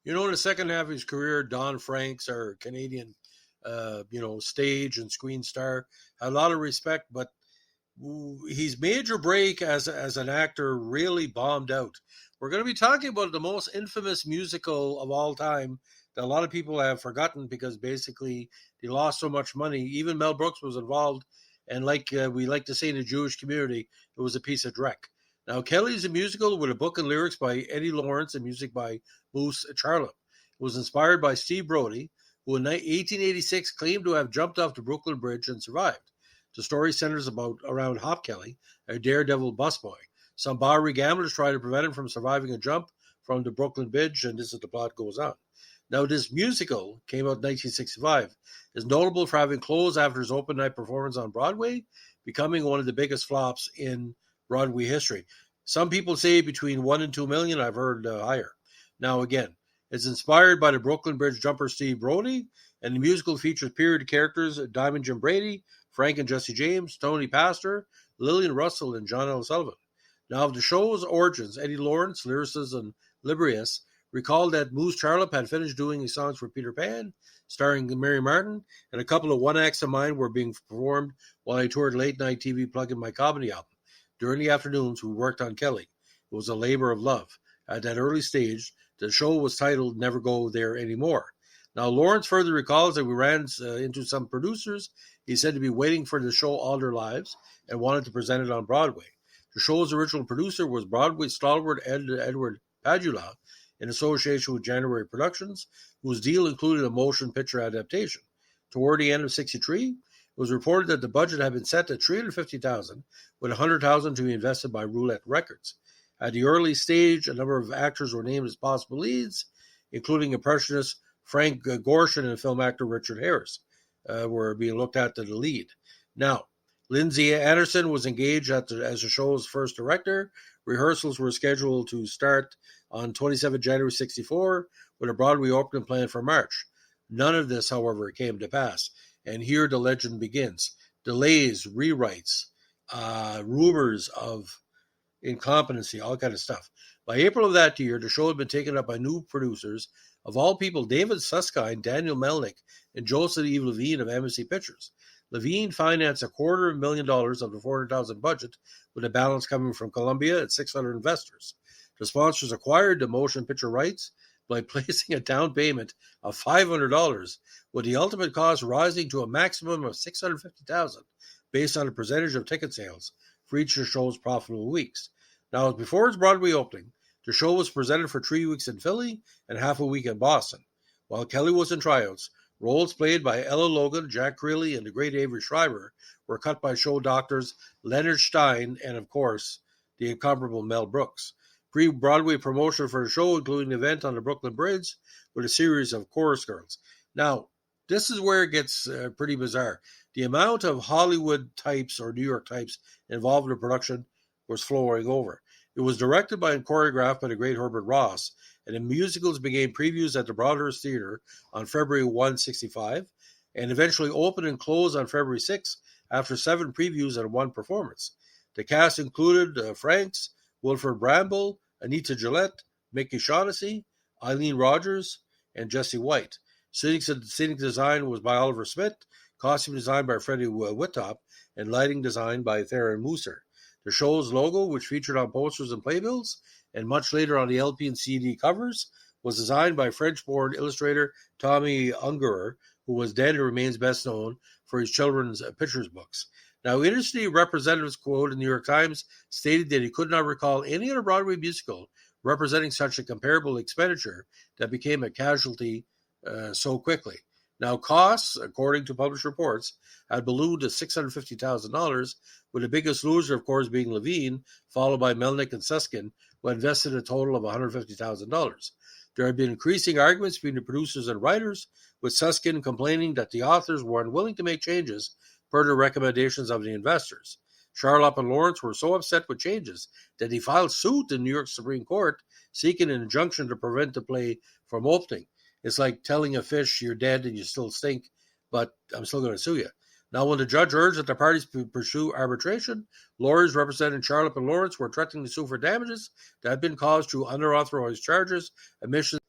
In the second half of his career, Don Franks, our Canadian, stage and screen star, had a lot of respect, but his major break as an actor really bombed out. We're going to be talking about the most infamous musical of all time that a lot of people have forgotten because basically they lost so much money. Even Mel Brooks was involved, and like we like to say in the Jewish community, it was a piece of dreck. Now, Kelly is a musical with a book and lyrics by Eddie Lawrence and music by Moose Charlap. It was inspired by Steve Brody, who in 1886 claimed to have jumped off the Brooklyn Bridge and survived. The story centers around Hop Kelly, a daredevil busboy. Some Bowery gamblers try to prevent him from surviving a jump from the Brooklyn Bridge, and this is the plot goes on. Now, this musical came out in 1965, is notable for having closed after his open night performance on Broadway, becoming one of the biggest flops in Broadway history. Some people say between 1 and 2 million. I've heard higher. Now, again, it's inspired by the Brooklyn Bridge jumper Steve Brody, and the musical features period characters Diamond Jim Brady, Frank and Jesse James, Tony Pastor, Lillian Russell, and John L. Sullivan. Now, of the show's origins, Eddie Lawrence, lyricist and librius, recalled that Moose Charlap had finished doing his songs for Peter Pan, starring Mary Martin, and a couple of one acts of mine were being performed while I toured late night TV plugging my comedy album. During the afternoons, we worked on Kelly. It was a labor of love. At that early stage, the show was titled Never Go There Anymore. Now, Lawrence further recalls that we ran into some producers. He said to be waiting for the show all their lives and wanted to present it on Broadway. The show's original producer was Broadway stalwart Edward Padula, in association with January Productions, whose deal included a motion picture adaptation. Toward the end of '63, it was reported that the budget had been set at $350,000, with $100,000 to be invested by Roulette Records. At the early stage, a number of actors were named as possible leads, including impressionist Frank Gorshin and film actor Richard Harris were being looked at to the lead. Now, Lindsay Anderson was engaged as the show's first director. Rehearsals were scheduled to start on 27 January 64, with a Broadway opening planned for March. None of this, however, came to pass. And here the legend begins. Delays, rewrites, rumors of incompetency, all kind of stuff. By April of that year, the show had been taken up by new producers, of all people, David Susskind, Daniel Melnick, and Joseph Eve Levine of Embassy Pictures. Levine financed $250,000 of the $400,000 budget, with a balance coming from Columbia and 600 investors. The sponsors acquired the motion picture rights by placing a down payment of $500, with the ultimate cost rising to a maximum of $650,000, based on a percentage of ticket sales for each of the show's profitable weeks. Now, before its Broadway opening, the show was presented for 3 weeks in Philly and half a week in Boston. While Kelly was in tryouts, roles played by Ella Logan, Jack Creeley, and the great Avery Schreiber were cut by show doctors Leonard Stein and, of course, the incomparable Mel Brooks. Pre-Broadway promotion for the show included an event on the Brooklyn Bridge with a series of chorus girls. Now, this is where it gets pretty bizarre. The amount of Hollywood types or New York types involved in the production was flowing over. It was directed by and choreographed by the great Herbert Ross, and the musicals began previews at the Broadhurst Theatre on February 1, 65, and eventually opened and closed on February 6 after 7 previews and 1 performance. The cast included Franks, Wilfred Bramble, Anita Gillette, Mickey Shaughnessy, Eileen Rogers, and Jesse White. Scenic design was by Oliver Smith, costume design by Freddie Whittop, and lighting design by Theron Moser. The show's logo, which featured on posters and playbills, and much later on the LP and CD covers, was designed by French-born illustrator Tommy Ungerer, who was then and remains best known for his children's pictures books. Now, industry representatives quote in the New York Times stated that he could not recall any other Broadway musical representing such a comparable expenditure that became a casualty so quickly. Now, costs, according to published reports, had ballooned to $650,000, with the biggest loser, of course, being Levine, followed by Melnick and Susskind, who invested a total of $150,000. There had been increasing arguments between the producers and writers, with Susskind complaining that the authors were unwilling to make changes per the recommendations of the investors. Charlap and Lawrence were so upset with changes that he filed suit in New York Supreme Court, seeking an injunction to prevent the play from opening. It's like telling a fish you're dead and you still stink, but I'm still going to sue you. Now, when the judge urged that the parties pursue arbitration, lawyers representing Charlap and Lawrence were threatening to sue for damages that had been caused through unauthorized charges, omissions,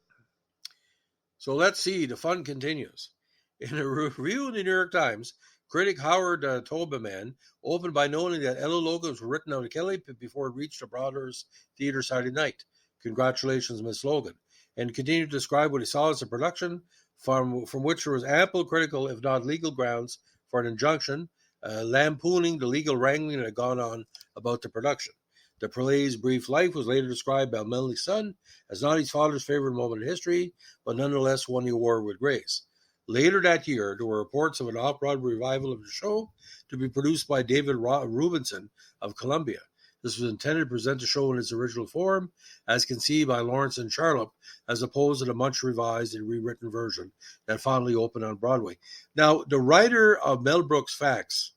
So let's see, the fun continues. In a review in the New York Times, critic Howard Toberman opened by noting that Ella logos were written on Kelly before it reached the Broadway's Theatre Saturday night. Congratulations, Miss Logan. And continued to describe what he saw as a production from which there was ample critical, if not legal grounds, for an injunction, lampooning the legal wrangling that had gone on about the production. The play's brief life was later described by Melnie's son as not his father's favorite moment in history, but nonetheless won the award with grace. Later that year, there were reports of an off-Broadway revival of the show to be produced by David Rubinson of Columbia. This was intended to present the show in its original form, as conceived by Lawrence and Charlotte, as opposed to the much revised and rewritten version that finally opened on Broadway. Now, the writer of Mel Brooks' Facts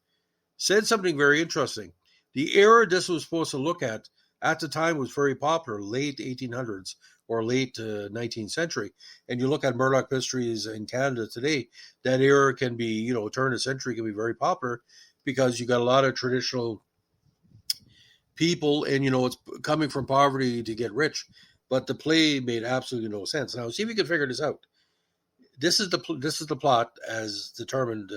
said something very interesting. The era this was supposed to look at the time was very popular, late 1800s or late 19th century. And you look at Murdoch Mysteries in Canada today, that era can be, turn of century can be very popular because you got a lot of traditional people and, it's coming from poverty to get rich. But the play made absolutely no sense. Now, see if you can figure this out. This is the plot as determined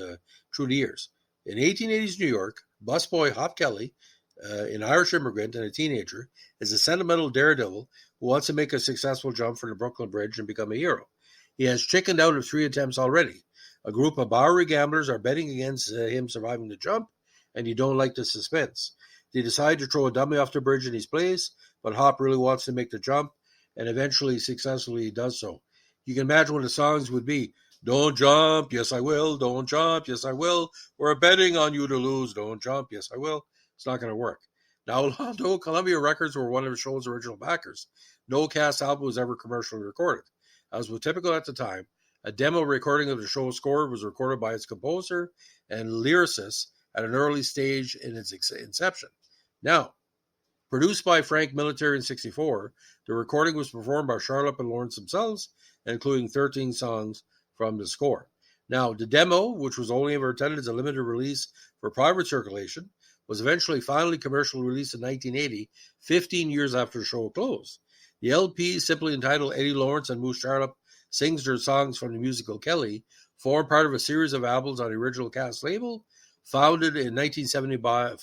through the years. In 1880s New York, busboy Hop Kelly, an Irish immigrant and a teenager, is a sentimental daredevil who wants to make a successful jump from the Brooklyn Bridge and become a hero. He has chickened out of 3 attempts already. A group of Bowery gamblers are betting against him surviving the jump, and you don't like the suspense. They decide to throw a dummy off the bridge in his place, but Hop really wants to make the jump, and eventually successfully does so. You can imagine what the songs would be. Don't jump, yes I will. Don't jump, yes I will. We're betting on you to lose. Don't jump, yes I will. It's not going to work. Now, although Columbia Records were one of the show's original backers, no cast album was ever commercially recorded. As was typical at the time, a demo recording of the show's score was recorded by its composer and lyricist at an early stage in its inception. Now, produced by Frank Military in 1964, the recording was performed by Charlotte and Lawrence themselves, including 13 songs from the score. Now, the demo, which was only ever intended as a limited release for private circulation, was eventually finally commercially released in 1980, 15 years after the show closed. The LP, simply entitled Eddie Lawrence and Moose Charlotte Sings Their Songs from the Musical Kelly, formed part of a series of albums on the original cast label, founded in 1975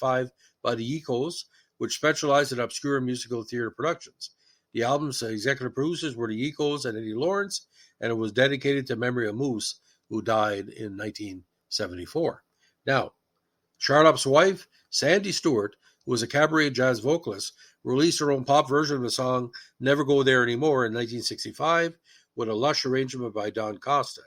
by the Ecos, which specialized in obscure musical theater productions. The album's executive producers were the Ecos and Eddie Lawrence, and it was dedicated to memory of Moose, who died in 1974. Now, Charlotte's wife, Sandy Stewart, who was a cabaret jazz vocalist, released her own pop version of the song Never Go There Anymore in 1965 with a lush arrangement by Don Costa.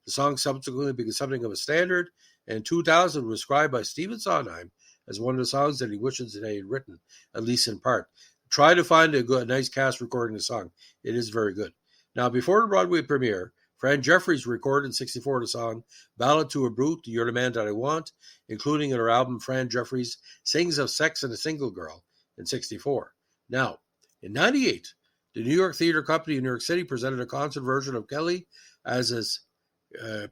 The song subsequently became something of a standard, and in 2000 was described by Stephen Sondheim as one of the songs that he wishes that he had written, at least in part. Try to find a nice cast recording the song. It is very good. Now, before the Broadway premiere, Fran Jeffries recorded in 1964 the song Ballad to a Brute, You're the Man That I Want, including in her album Fran Jeffries Sings of Sex and a Single Girl in 1964. Now, in 1998, the New York Theater Company in New York City presented a concert version of Kelly as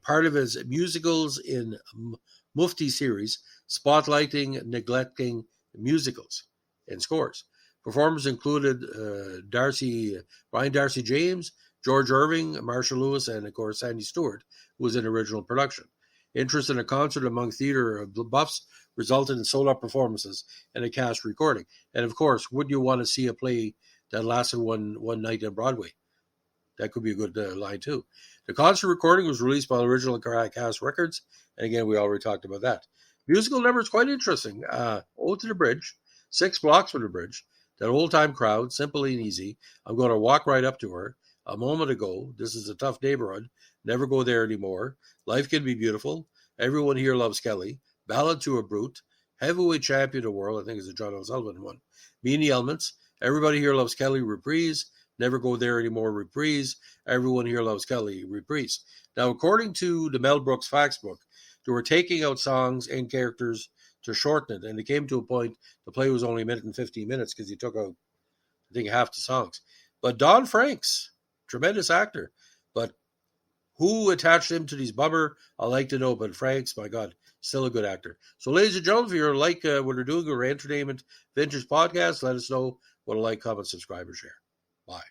part of his Musicals in Mufti series, spotlighting neglecting musicals and scores. Performers included Ryan Darcy James, George Irving, Marshall Lewis, and, of course, Sandy Stewart, who was in the original production. Interest in a concert among theater buffs resulted in sold-out performances and a cast recording. And, of course, would you want to see a play that lasted one night on Broadway? That could be a good line, too. The concert recording was released by the original cast records, and, again, we already talked about that. Musical number is quite interesting. Ode to the Bridge, 6 blocks from the bridge, that old-time crowd, simple and easy. I'm going to walk right up to her. A moment ago, this is a tough neighborhood. Never go there anymore. Life can be beautiful. Everyone here loves Kelly. Ballad to a Brute. Heavyweight champion of the world. I think it's a John L. Sullivan one. Meanie Elements. Everybody here loves Kelly. Reprise. Never go there anymore. Reprise. Everyone here loves Kelly. Reprise. Now, according to the Mel Brooks Facts book, they were taking out songs and characters to shorten it, and it came to a point the play was only a minute and 15 minutes because he took out, I think, half the songs. But Don Franks, tremendous actor, but who attached him to these bummer? I'd like to know, but Franks, my God, still a good actor. So, ladies and gentlemen, if you like what we're doing, our Entertainment Vintage podcast, let us know what a like, comment, subscribe, or share. Bye.